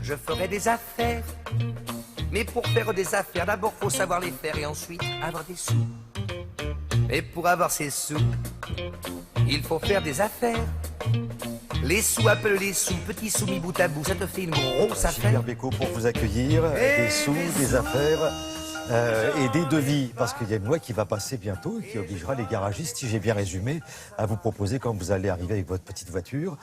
Je ferai des affaires. Mais pour faire des affaires, d'abord faut savoir les faire et ensuite avoir des sous. Et pour avoir ces sous, il faut faire des affaires. Les sous, appelle les sous, petits sous mis bout à bout, ça te fait une grosse affaire. Gilbert Bécaud pour vous accueillir, des sous, des affaires et des devis. Parce qu'il y a une loi qui va passer bientôt et qui obligera les garagistes, si j'ai bien résumé, à vous proposer, quand vous allez arriver avec votre petite voiture,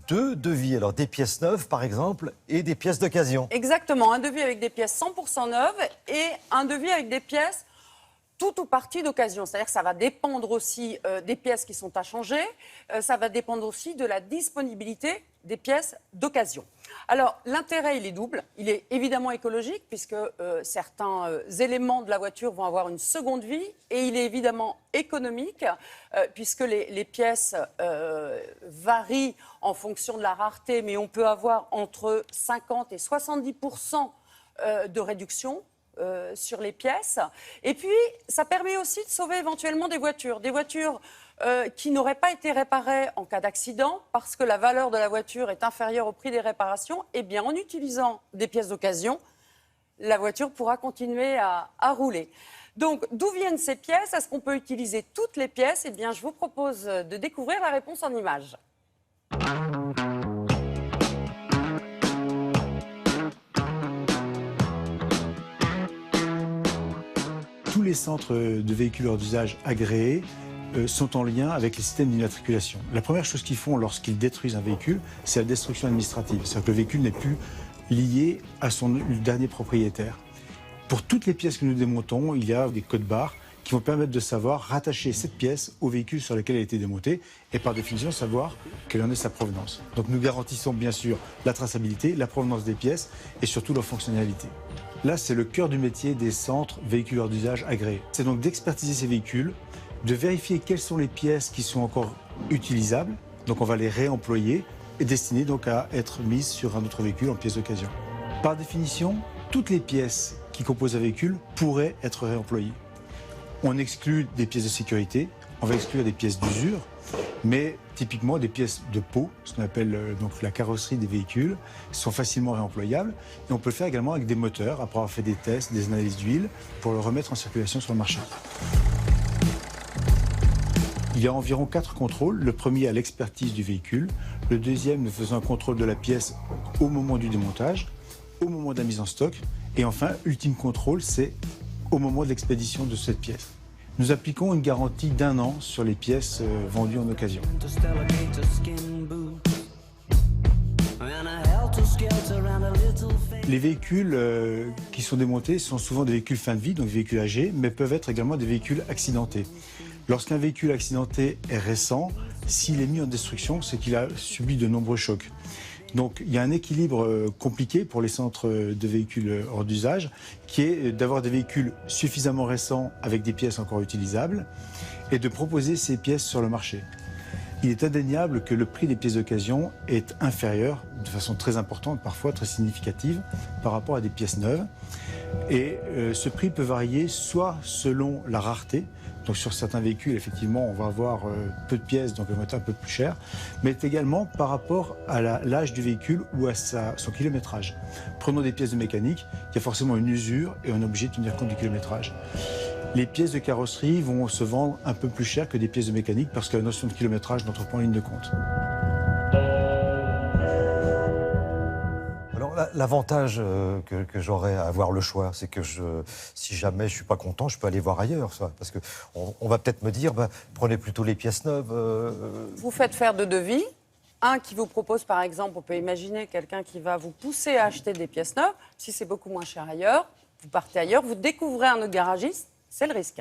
2 devis. Alors des pièces neuves par exemple et des pièces d'occasion. Exactement, un devis avec des pièces 100% neuves et un devis avec des pièces tout ou partie d'occasion. C'est-à-dire que ça va dépendre aussi des pièces qui sont à changer, ça va dépendre aussi de la disponibilité des pièces d'occasion. Alors l'intérêt, il est double. Il est évidemment écologique puisque certains éléments de la voiture vont avoir une seconde vie, et il est évidemment économique puisque les pièces varient en fonction de la rareté, mais on peut avoir entre 50 et 70% de réduction sur les pièces. Et puis, ça permet aussi de sauver éventuellement des voitures qui n'auraient pas été réparées en cas d'accident parce que la valeur de la voiture est inférieure au prix des réparations. Eh bien, en utilisant des pièces d'occasion, la voiture pourra continuer à rouler. Donc, d'où viennent ces pièces? Est-ce qu'on peut utiliser toutes les pièces? Eh bien, je vous propose de découvrir la réponse en images. Tous les centres de véhicules hors d'usage agréés sont en lien avec les systèmes d'immatriculation. La première chose qu'ils font lorsqu'ils détruisent un véhicule, c'est la destruction administrative. C'est-à-dire que le véhicule n'est plus lié à son dernier propriétaire. Pour toutes les pièces que nous démontons, il y a des codes barres qui vont permettre de savoir rattacher cette pièce au véhicule sur lequel elle a été démontée et par définition savoir quelle en est sa provenance. Donc nous garantissons bien sûr la traçabilité, la provenance des pièces et surtout leur fonctionnalité. Là, c'est le cœur du métier des centres véhicules hors d'usage agréés. C'est donc d'expertiser ces véhicules, de vérifier quelles sont les pièces qui sont encore utilisables, donc on va les réemployer et destinées donc à être mises sur un autre véhicule en pièces d'occasion. Par définition, toutes les pièces qui composent un véhicule pourraient être réemployées. On exclut des pièces de sécurité, on va exclure des pièces d'usure, mais typiquement des pièces de peau, ce qu'on appelle donc la carrosserie des véhicules, sont facilement réemployables. Et on peut le faire également avec des moteurs, après avoir fait des tests, des analyses d'huile, pour le remettre en circulation sur le marché. Il y a environ 4 contrôles. Le premier à l'expertise du véhicule, le deuxième nous faisant un contrôle de la pièce au moment du démontage, au moment de la mise en stock, et enfin, ultime contrôle, c'est au moment de l'expédition de cette pièce. Nous appliquons une garantie d'1 an sur les pièces vendues en occasion. Les véhicules qui sont démontés sont souvent des véhicules fin de vie, donc des véhicules âgés, mais peuvent être également des véhicules accidentés. Lorsqu'un véhicule accidenté est récent, s'il est mis en destruction, c'est qu'il a subi de nombreux chocs. Donc il y a un équilibre compliqué pour les centres de véhicules hors d'usage, qui est d'avoir des véhicules suffisamment récents avec des pièces encore utilisables et de proposer ces pièces sur le marché. Il est indéniable que le prix des pièces d'occasion est inférieur, de façon très importante, parfois très significative, par rapport à des pièces neuves. Et ce prix peut varier soit selon la rareté. Donc sur certains véhicules, effectivement, on va avoir peu de pièces, donc elles vont être un peu plus chères, mais également par rapport à l'âge du véhicule ou à son kilométrage. Prenons des pièces de mécanique, il y a forcément une usure et on est obligé de tenir compte du kilométrage. Les pièces de carrosserie vont se vendre un peu plus cher que des pièces de mécanique parce que la notion de kilométrage n'entre pas en ligne de compte. L'avantage que j'aurais à avoir le choix, c'est que si jamais je ne suis pas content, je peux aller voir ailleurs. Parce qu'on va peut-être me dire, prenez plutôt les pièces neuves. Vous faites faire 2 devis. Un qui vous propose, par exemple, on peut imaginer quelqu'un qui va vous pousser à acheter des pièces neuves. Si c'est beaucoup moins cher ailleurs, vous partez ailleurs, vous découvrez un autre garagiste, c'est le risque.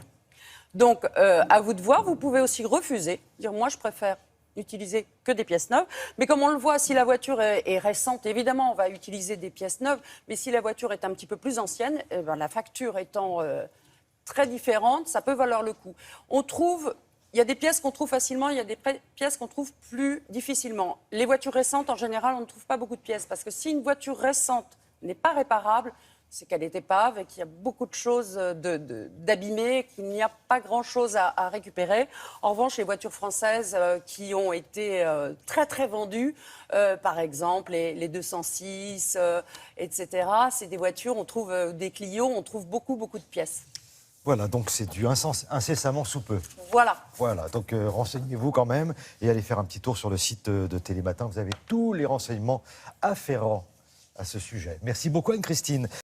Donc, à vous de voir, vous pouvez aussi refuser, dire moi je préfère utiliser que des pièces neuves. Mais comme on le voit, si la voiture est récente, évidemment, on va utiliser des pièces neuves. Mais si la voiture est un petit peu plus ancienne, la facture étant très différente, ça peut valoir le coup. Il y a des pièces qu'on trouve facilement, il y a des pièces qu'on trouve plus difficilement. Les voitures récentes, en général, on ne trouve pas beaucoup de pièces. Parce que si une voiture récente n'est pas réparable, c'est qu'elle est épave et qu'il y a beaucoup de choses d'abîmées, qu'il n'y a pas grand-chose à récupérer. En revanche, les voitures françaises qui ont été très très vendues, par exemple les 206, etc., c'est des voitures, on trouve des Clio, on trouve beaucoup de pièces. Voilà, donc c'est du incessamment sous peu. Voilà. Voilà, donc renseignez-vous quand même et allez faire un petit tour sur le site de Télématin. Vous avez tous les renseignements afférents à ce sujet. Merci beaucoup Anne-Christine.